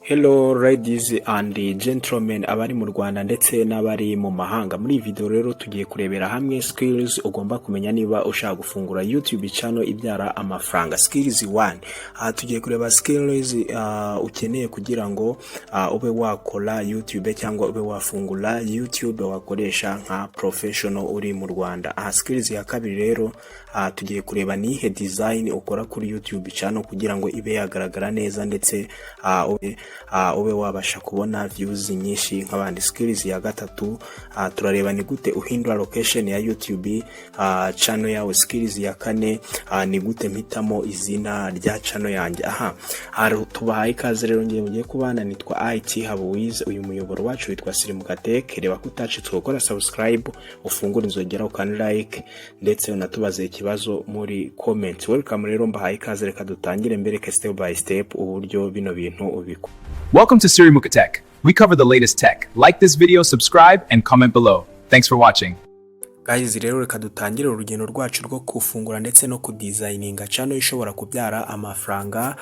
Hello ladies and gentlemen, abari mu Rwanda ndetse n'abari mu mahanga. Muri iyi video rero tugiye kurebera hamwe skills ugomba kumenya niba ushaka gufungura YouTube channel ibyara amafaranga. Skills 1. Tugiye kureba skills ukeneye kugira ngo ube wakora YouTube cyangwa ube wafungura YouTube wakoresha nka professional uri mu Rwanda. Skills ya kabiri rero tugiye kureba nihe design ukora kuri YouTube channel kugira ngo ibe yagaragara neza ndetse ube wabasha kubona views nyinshi nk'abandi. Skills ya gatatu turareba ni gute uhindura location ya YouTube channel yawe. Skills ya kane ni gute mpitamo izina rya channel yanjye. Tubahaye ikaze rero ngiye mugiye kubana nitwa IT Habuwize. Uyu muyoboro wacu witwa Sirimuka Tech. Reba kutacitse gukora subscribe, ufungura inzogera ukana like ndetse unatubaze ikibazo muri comment. Welcome rero mbahaye ikaze, reka dutangire mbereke step by step uburyo bino bintu ubiko. Welcome to Sirimuka Tech. We cover the latest tech. Like this video, subscribe, and comment below. Thanks for watching. Guys, rero reka dutangire urugendo rwacu rwo kufungura ndetse no kudesigninga channel ishobora kubyara amafaranga.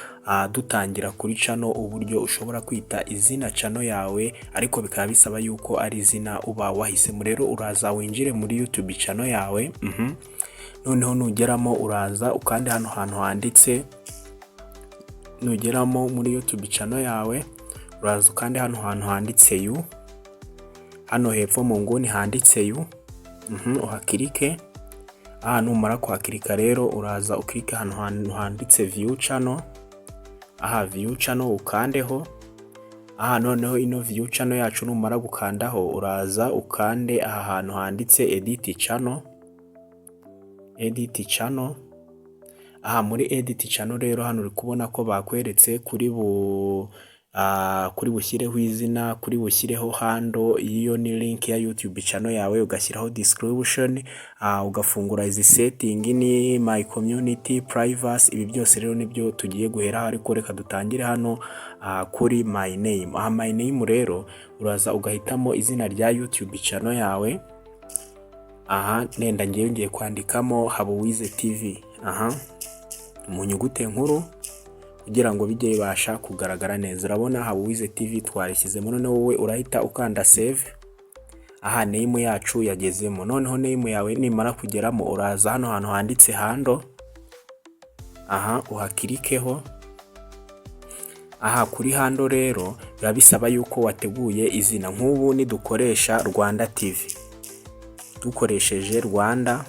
Dutangira kuri channel uburyo ushobora kwita izina channel yawe, ariko bikaba bisaba yuko ari izina uba wahisemo. Rero uraza winjire muri YouTube channel yawe. Noneho nugeramo uraza ukande hano hantu handitse, nugeramo muri YouTube channel yawe uraza ukande hano hantu handitse you, hano hepfo mu nguni handitse you, uhakirike. Numara kuhakirika rero uraza ukirike hano hantu handitse view channel. View channel ukandeho. Noneho ino view channel yacu numara gukandaho uraza ukande aha hantu handitse edit channel. Edit channel. Muri edit channel rero hano uri kubona ko bakweretse kuri bushyireho izina, kuri bushyireho handle, iyo ni link ya YouTube channel yawe, ugashyiraho description, ugafungura izi setting ni my community, privacy. Ibi byose rero nibyo tugiye guhera, ariko reka dutangire hano kuri my name. My name rero uraza ugahitamo izina rya YouTube channel yawe. Nenda ngiye kwandikamo Habuwize TV mu nyuguti nkuru kugira ngo bijye bibasha kugaragara neza. Urabona Habuwize TV twarishyizemo. Noneho wowe urahita ukanda save. Name yacu yagezemo. Noneho name yawe nimara kugeramo uraza hano hantu handitse handle. Uhakirikeho. Kuri handle rero biba bisaba yuko wateguye izina. Nk'ubu ni dukoresha Rwanda TV, dukoresheje Rwanda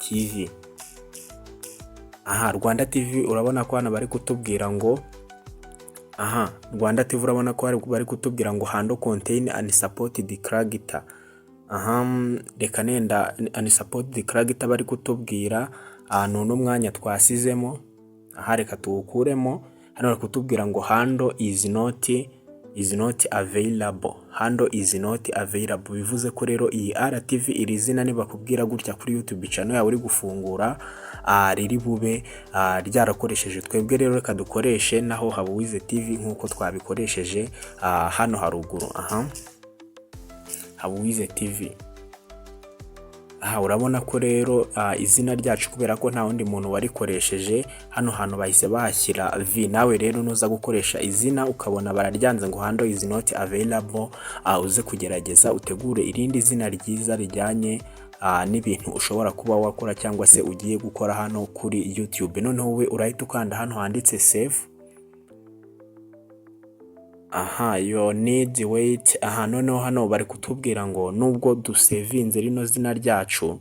TV. Rwanda TV urabona ko hano bari kutubwira ngo Rwanda TV urabona ko bari kutubwira ngo handle contain unsupported character. Reka nenda unsupported character bari kutubwira none umwanya twasizemo. Reka tuwukuremo. Hano bari kutubwira ngo handle is not available. Handle is not available bivuze ko rero iyi RTV iri zina niba kubwira gutya kuri YouTube channel yawe uri gufungura riri bube ryarakoresheje twebwe. Rero reka dukoreshe naho Habuwize TV nkuko twabikoresheje hano haruguru. Habuwize TV. Urabona ko rero izina ryacu kubera ko nta wundi muntu warikoresheje hano hantu bahise bahashyira V. Nawe rero nuza gukoresha izina ukabona bararyanze ngo handle is not available, uze kugerageza utegure irindi zina ryiza rijyanye n'ibintu ushobora kuba wakora cyangwa se ugiye gukora hano kuri YouTube. Noneho wowe urahita ukanda hano handitse save. You need wait. Noneho hano bari kutubwira ngo nubwo dusevinze rino zina ryacu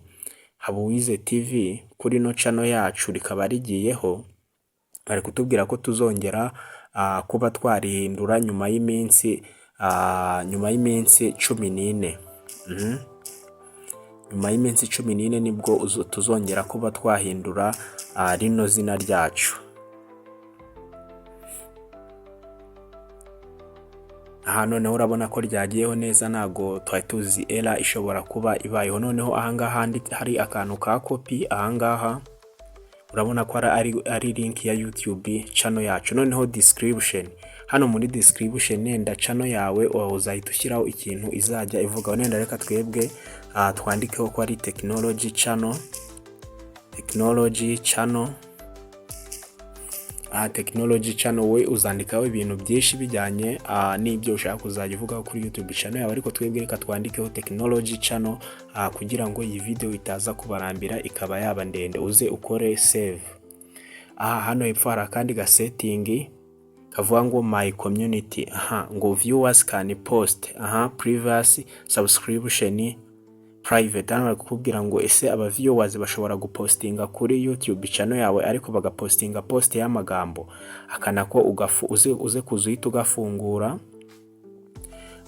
Habuwize TV kuri no channel yacu rikaba rigiyeho, bari kutubwira ko tuzongera kuba twarihindura nyuma y'iminsi 14. Nyuma y'iminsi 14 nibwo tuzongera kuba twahindura rino zina ryacu. Noneho urabona ko ryagiyeho neza, ntago twari tuzi error ishobora kuba ibayeho. Noneho ahangaha hari akantu ka copy. Urabona ko ari link ya YouTube channel yacu. Noneho description. Hano muri description nenda channel yawe uzahita ushyiraho ikintu izajya ivuga. Nenda reka twebwe twandikeho ko ari technology channel. technology channel we uzandikaho ibintu byinshi bijyanye n'ibyo ushaka kuzajya uvugaho kuri YouTube channel yawe, ariko twebwe reka twandikeho technology channel kugira ngo iyi video itaza kubarambira ikaba yaba ndende. Uze ukore save. Hano hepfo hari akandi ga setting kavuga ngo my community, ngo viewers can post, previous subscription private. Hano bari kukubwira ngo ese aba viewers bashobora gupostinga kuri YouTube channel yawe ariko bagapostinga post y'amagambo, akanako uze kuzuhita ugafungura.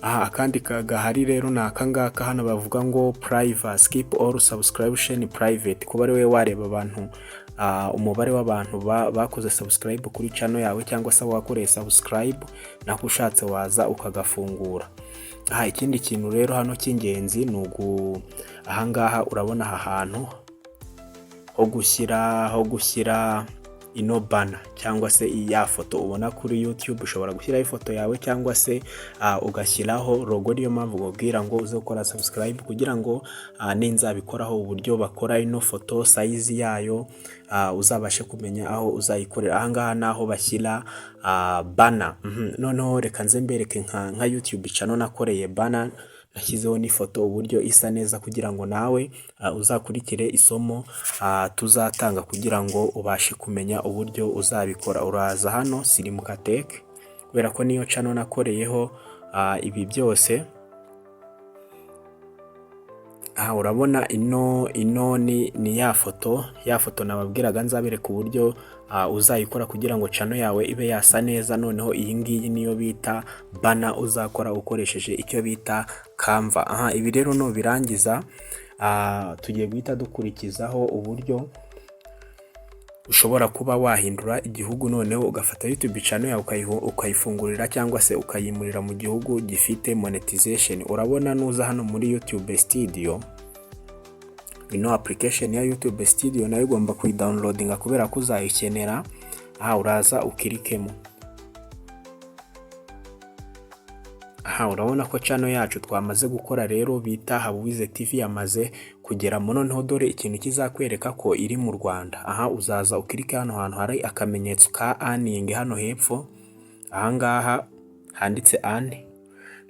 Akandi kagahari rero ni akangaka, hano bavuga ngo private, skip all subscription private, kuba ari we wareba abantu umubare w'abantu bakoze subscribe kuri channel yawe cyangwa se wakoreye subscribe, nako ushatse waza ukagafungura. Ikindi kintu rero hano cy'ingenzi ni ahangaha urabona aha hantu ho gushyira ino banner cyangwa se iya foto ubona kuri YouTube. Ushobora gushyiraho ifoto yawe cyangwa se ugashyiraho logo. Niyo mpamvu ubwira ngo uze gukora subscribe kugira ngo ninzabikoraho uburyo bakora ino foto, size yayo, uzabashe kumenya aho uzayikorera. Ahangaha naho bashyira banner. Noneho reka nze mbereke nka YouTube channel nakoreye banner, nashyizeho n'ifoto uburyo isa neza kugira ngo nawe uzakurikire isomo tuzatanga kugira ngo ubashe kumenya uburyo uzabikora. Uraza hano Sirimuka Tech, kubera ko niyo channel nakoreyeho ibi byose. Urabona ino ni ya foto nababwiraga nzabereka uburyo uzayikora kugira ngo channel yawe ibe yasa neza. Noneho iyi ngiyi niyo bita banner uzakora ukoresheje icyo bita Canva. Ibi rero no birangiza tugiye guhita dukurikizaho uburyo ushobora kuba wahindura igihugu, noneho ugafata YouTube channel yawe ukayifungurira cyangwa se ukayimurira mu gihugu gifite monetization. Urabona nuza hano muri YouTube Studio, ino application ya YouTube Studio nayo ugomba kuyidownloadinga kubera ko uzayikenera. Uraza ukirikemo. Urabona ko channel yacu twamaze gukora rero bita Habuwize TV yamaze kugeramo. Noneho dore ikintu kizakwereka ko iri mu Rwanda. Uzaza ukirike hano hantu hari akamenyetso ka earning hano hepfo, ahangaha handitse earn.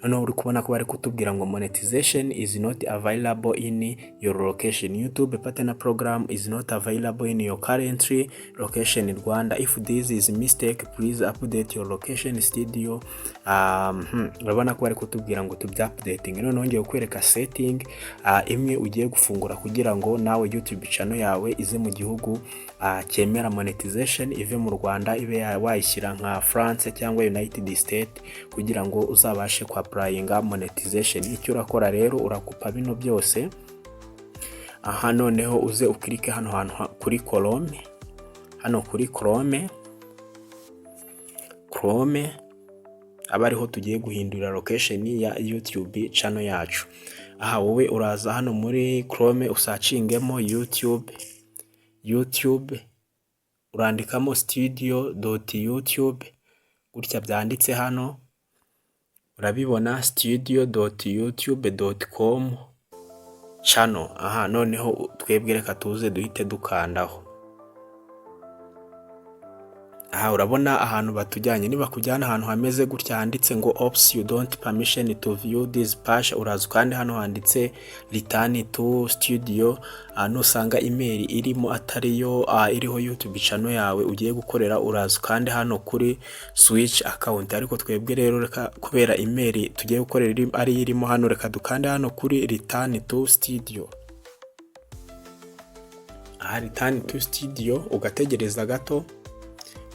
Noneho uri kubona ko bari kutubwira ngo monetization is not available in your location. YouTube partner program is not available in your currently location in Rwanda. If this is a mistake, please update your location studio. Urabona ko bari kutubwira ngo tubya-updating. Noneho ngiye kukwereka setting imwe ugiye gufungura kugira ngo nawe YouTube channel yawe ize mu gihugu cyemera monetization, ive mu Rwanda ibe wayishyira nka France cyangwa United States kugira ngo uzabashe kwa applyinga monetization. Icyo urakora rero urakupa bino byose. Noneho uze ukirike hano hantu kuri Chrome. Hano kuri Chrome abariho tugiye guhindura location ya YouTube channel yacu. Wowe uraza hano muri Chrome usachingemo YouTube urandikamo studio.youtube gutya byanditse hano, urabibona studio.youtube.com channel. Noneho twebwe reka tuze duhite dukandaho. Urabona ahantu batujyanye, niba kujyana ahantu hameze gutya handitse ngo ops you don't permission to view this page, uraza kandi hano handitse return to studio. Nusanga email irimo atariyo iriho YouTube channel yawe ugiye gukorera, uraza kandi hano kuri switch account. Ariko twebwe rero reka kubera email tugiye gukorera ari irimo hano, reka dukande hano kuri return to studio. Return to studio ugategereza gato.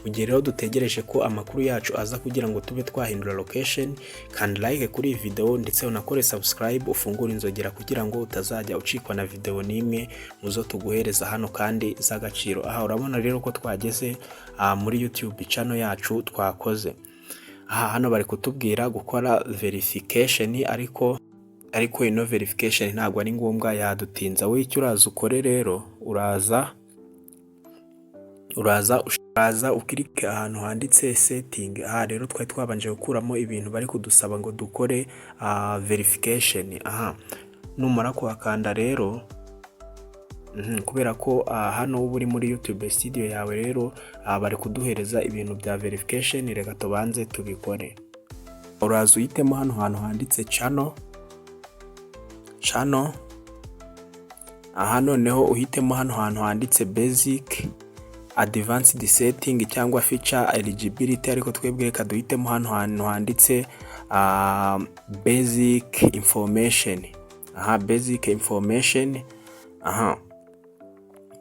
Mugihe rero dutegereje ko amakuru yacu aza kugira ngo tube twahindura location, kandi like kuri iyi video ndetse unakore subscribe, ufungure inzogera kugira ngo utazajya ucikwa na video nimwe muzo tuguhereza hano kandi z'agaciro. Urabona rero ko twageze muri YouTube channel yacu twakoze. Hano bari kutubwira gukora verification, ariko ino verification ntabwo ari ngombwa yadutinza. We icyo uraza ukore rero, uraza ukirike ahantu handitse setting. Rero twari twabanje gukuramo ibintu bari kudusaba ngo dukore verification. Numara kuhakanda rero kubera ko hano uba uri muri YouTube studio yawe rero bari kuduhereza ibintu bya verification. Reka tubanze tubikore. Uraza uhitemo hano hantu handitse channel, aha noneho uhitemo hano hantu handitse basic advanced setting cyangwa feature eligibility, ariko twebwe reka duhitemo hano hantu handitse basic information.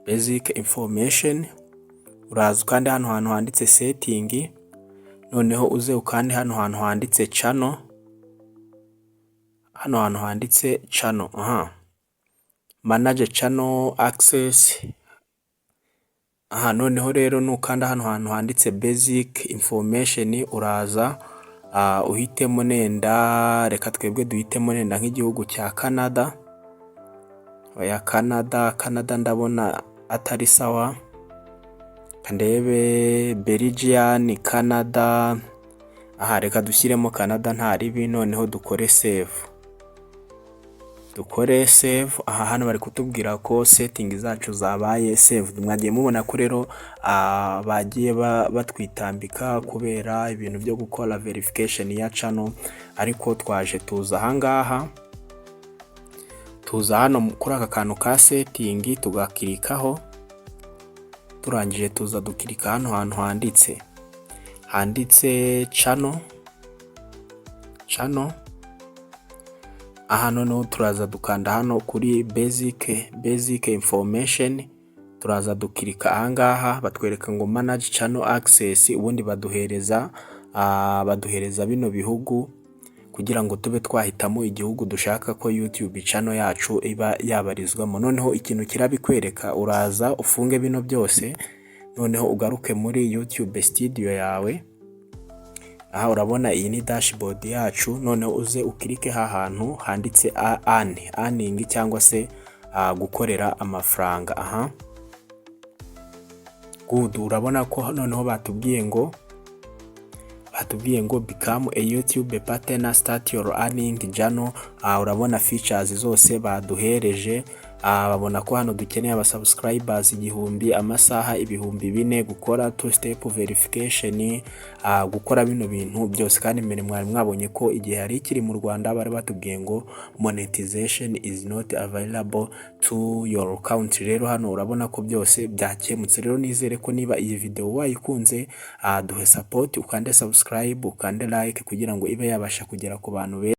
Basic information. Uraza ukande hano hantu handitse setting, noneho uze ukande hano hantu handitse channel, manage channel access. Noneho rero nukanda hano hantu handitse basic information, uraza uhitemo nenda, reka twebwe duhitemo nenda nk'igihugu cya Canada. Canada ndabona atari sawa, ndebe Belgian, Canada. Reka dushyiremo Canada nta ribi, noneho dukore save. Hano bari kutubwira ko setting zacu zabaye saved. Mwagiye mubona ko rero bagiye batwitambika kubera ibintu byo gukora verification ya channel, ariko twaje tuza ahangaha, tuza hano kuri aka kantu ka setting tugakirikaho. Turangije tuza dukirika hano hantu handitse channel. Noneho turaza dukanda hano kuri basic information, turaza dukirika ahangaha, batwereka ngo manage channel access. Ubundi baduhereza bino bihugu kugira ngo tube twahitamo igihugu dushaka ko YouTube channel yacu iba yabarizwamo. Noneho ikintu kirabikwereka, uraza ufunge bino byose, noneho ugaruke muri YouTube studio yawe. Urabona iyi ni dashboard yacu, noneho uze ukirike hantu handitse earning cyangwa se gukorera amafaranga. Good, urabona ko noneho batubwiye ngo become a YouTube partner, start your earning journey. Urabona features zose baduhereje. Babona ko hano dukeneye abasubscribers 1000, amasaha 4000, gukora 2-step verification, gukora bino bintu byose. Kandi mbere mwari mwabonye ko igihe hari ikiri mu Rwanda bari batubwiye ngo monetization is not available to your country. Rero hano urabona ko byose byakemutse. Rero nizere ko niba iyi video wayikunze, duhe support, ukande subscribe, ukande like kugira ngo ibe yabasha kugera ku bantu